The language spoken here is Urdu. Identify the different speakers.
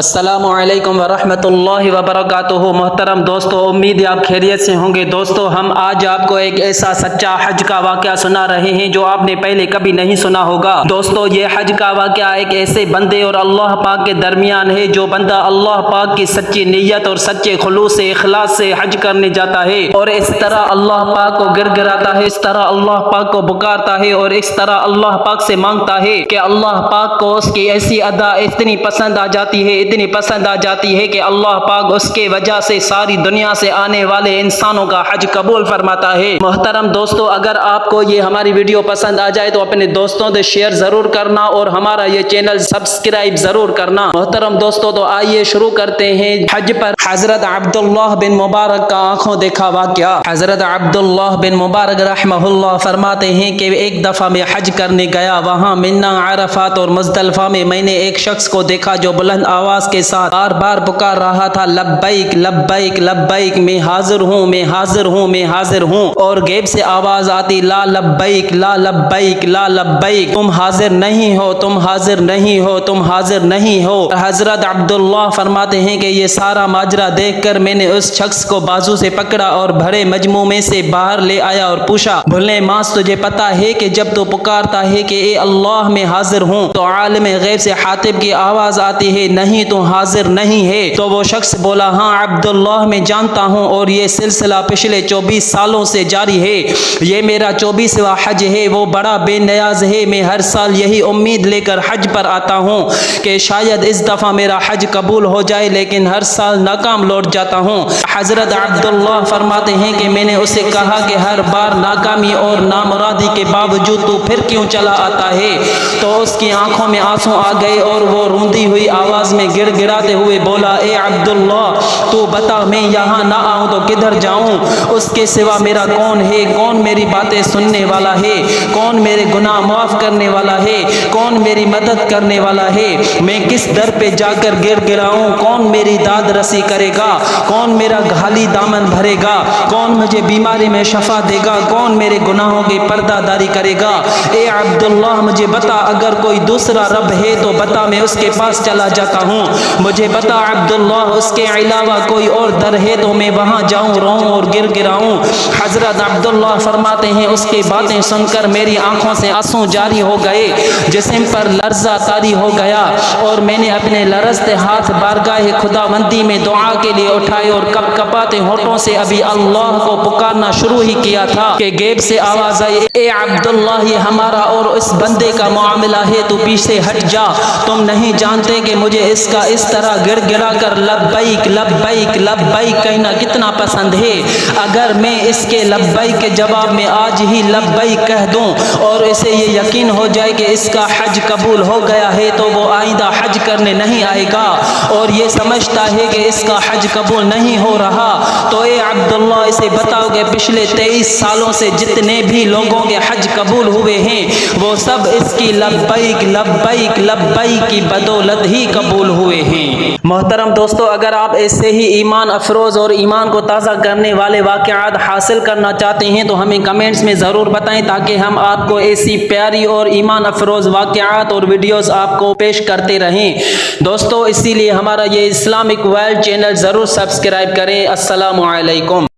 Speaker 1: السلام علیکم ورحمۃ اللہ وبرکاتہ۔ محترم دوستو، امید ہے آپ خیریت سے ہوں گے۔ دوستو، ہم آج آپ کو ایک ایسا سچا حج کا واقعہ سنا رہے ہیں جو آپ نے پہلے کبھی نہیں سنا ہوگا۔ دوستو، یہ حج کا واقعہ ایک ایسے بندے اور اللہ پاک کے درمیان ہے جو بندہ اللہ پاک کی سچی نیت اور سچے خلوص سے اخلاص سے حج کرنے جاتا ہے اور اس طرح اللہ پاک کو گر گراتا ہے، اس طرح اللہ پاک کو پکارتا ہے اور اس طرح اللہ پاک سے مانگتا ہے کہ اللہ پاک کو اس کی ایسی ادا اتنی پسند آ جاتی ہے، اتنی پسند آ جاتی ہے کہ اللہ پاک اس کے وجہ سے ساری دنیا سے آنے والے انسانوں کا حج قبول فرماتا ہے۔ محترم دوستو، اگر آپ کو یہ ہماری ویڈیو پسند آ جائے تو اپنے دوستوں سے شیئر ضرور کرنا اور ہمارا یہ چینل سبسکرائب ضرور کرنا۔ محترم دوستو، تو آئیے شروع کرتے ہیں حج پر حضرت عبداللہ بن مبارک کا آنکھوں دیکھا واقعہ۔ حضرت عبداللہ بن مبارک رحمہ اللہ فرماتے ہیں کہ ایک دفعہ میں حج کرنے گیا، وہاں منا، عرفات اور مزدلفہ میں میں نے ایک شخص کو دیکھا جو بلند آواز کے ساتھ بار بار پکار رہا تھا، لبیک لبیک لبیک، میں حاضر ہوں، میں حاضر ہوں، میں حاضر ہوں، اور غیب سے آواز آتی، لا لبیک لا لبیک لا لبیک، تم حاضر نہیں ہو، تم حاضر نہیں ہو، تم حاضر نہیں ہو۔ حضرت عبداللہ فرماتے ہیں کہ یہ سارا ماجرا دیکھ کر میں نے اس شخص کو بازو سے پکڑا اور بڑے مجموعے سے باہر لے آیا اور پوچھا، بھلے ماس تجھے پتا ہے کہ جب تو پکارتا ہے کہ اے اللہ میں حاضر ہوں تو عالم غیب سے حاتب کی آواز آتی ہے، نہیں تو حاضر نہیں ہے؟ تو وہ شخص بولا، ہاں عبداللہ میں جانتا ہوں، اور یہ سلسلہ پچھلے 24 سالوں سے جاری ہے، یہ میرا 24واں حج ہے، وہ بڑا بے نیاز ہے، میں ہر سال یہی امید لے کر حج پر آتا ہوں کہ شاید اس دفعہ میرا حج قبول ہو جائے، لیکن ہر سال ناکام لوٹ جاتا ہوں۔ حضرت عبداللہ فرماتے ہیں کہ میں نے اسے کہا کہ ہر بار ناکامی اور نامرادی کے باوجود تو پھر کیوں چلا آتا ہے؟ تو اس کی آنکھوں میں آنسو آ گئے اور وہ روندی ہوئی آواز میں گڑ گڑاتے ہوئے بولا، اے عبداللہ، تو بتا میں یہاں نہ آؤں تو کدھر جاؤں؟ اس کے سوا میرا کون ہے؟ کون میری باتیں سننے والا ہے؟ کون میرے گناہ معاف کرنے والا ہے؟ کون میری مدد کرنے والا ہے؟ میں کس در پہ جا کر گڑ گڑاؤں؟ کون میری داد رسی کرے گا؟ کون میرا گھالی دامن بھرے گا؟ کون مجھے بیماری میں شفا دے گا؟ کون میرے گناہوں کی پردہ داری کرے گا؟ اے عبداللہ، مجھے بتا، اگر کوئی دوسرا رب ہے تو بتا، میں اس کے پاس چلا جاتا ہوں، مجھے بتا عبداللہ، اس کے علاوہ کوئی اور در ہے تو میں وہاں جاؤں، روؤں اور گر گراؤں۔ حضرت عبداللہ فرماتے ہیں اس کی باتیں سن کر میری آنکھوں سے آنسو جاری ہو گئے، جسم پر لرزہ طاری ہو گیا اور میں نے اپنے لرزتے ہاتھ بارگاہ خداوندی میں دعا کے لیے اٹھائے اور کپ کپاتے ہونٹوں سے ابھی اللہ کو پکارنا شروع ہی کیا تھا کہ غیب سے آواز آئی، اے عبداللہ، یہ ہمارا اور اس بندے کا معاملہ ہے، تو پیچھے ہٹ جا، تم نہیں جانتے کہ مجھے اس کا اس طرح گڑ گڑا کر لبیک لبیک لبیک کہنا کتنا پسند ہے۔ اگر میں اس کے لبیک کے جواب میں آج ہی لبیک کہہ دوں اور اسے یہ یقین ہو جائے کہ اس کا حج قبول ہو گیا ہے تو وہ آئندہ حج کرنے نہیں آئے گا، اور یہ سمجھتا ہے کہ اس کا حج قبول نہیں ہو رہا، تو اے عبداللہ، اسے بتاؤ کہ پچھلے 23 سالوں سے جتنے بھی لوگوں کے حج قبول ہوئے ہیں وہ سب اس کی لبیک لبیک لبیک کی بدولت ہی قبول ہوئے ہیں۔ محترم دوستو، اگر آپ ایسے ہی ایمان افروز اور ایمان کو تازہ کرنے والے واقعات حاصل کرنا چاہتے ہیں تو ہمیں کمنٹس میں ضرور بتائیں تاکہ ہم آپ کو ایسی پیاری اور ایمان افروز واقعات اور ویڈیوز آپ کو پیش کرتے رہیں۔ دوستو، اسی لیے ہمارا یہ اسلامک ورلڈ چینل ضرور سبسکرائب کریں۔ السلام علیکم۔